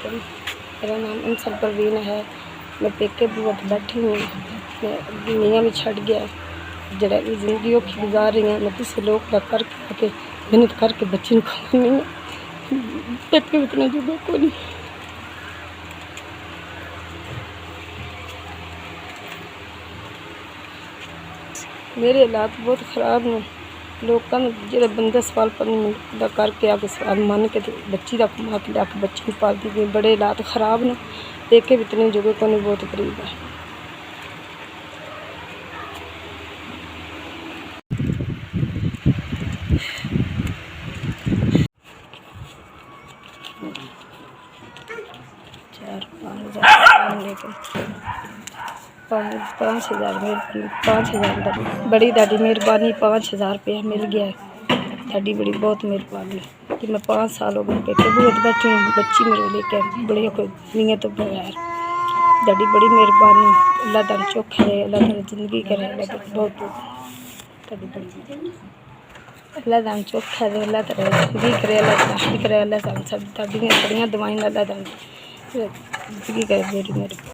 वालेकुम। मेरा नाम अंसर परवीन है। मैं पेके बुआ बैठी हूँ। मैं मियाँ भी छड़ गया जरा भी जिंदगी औखी गुजार रही हैं। मैं किसी लोग का करके मेहनत करके बच्चे को नहीं पेके इतना जुगा को नहीं। मेरे हालात बहुत खराब ने। लोगों ने जो बंदा सवाल पर करके आके सवाल मन के बच्ची का कमा के लिया बच्ची पालती गई। बड़े हालात खराब ने। पेके भी इतने जुगे को नहीं, बहुत गरीब है। चार पाँच हज़ार बड़ी दादी मेहरबानी। 5,000 रुपया मिल गया है। दादी बड़ी बहुत मेहरबानी कि मैं 5 साल हो गए पेके बहुत बैठी हूँ। बच्ची मेरे लेके बड़ी कोई नहीं तो बगैर दादी बड़ी मेहरबानी। अल्लाह ताला चौखा रहे, अल्लाह ताला जिंदगी करे, अल्लाह बहुत अल्लाह ताला चौखा रहे, अल्लाह ताला जिंदगी करे, अल्लाह ताला करे, अल्लाह ताला सब दादी बड़ियाँ दवाइयाँ अल्लाह ताला जिंदगी करे मेरी।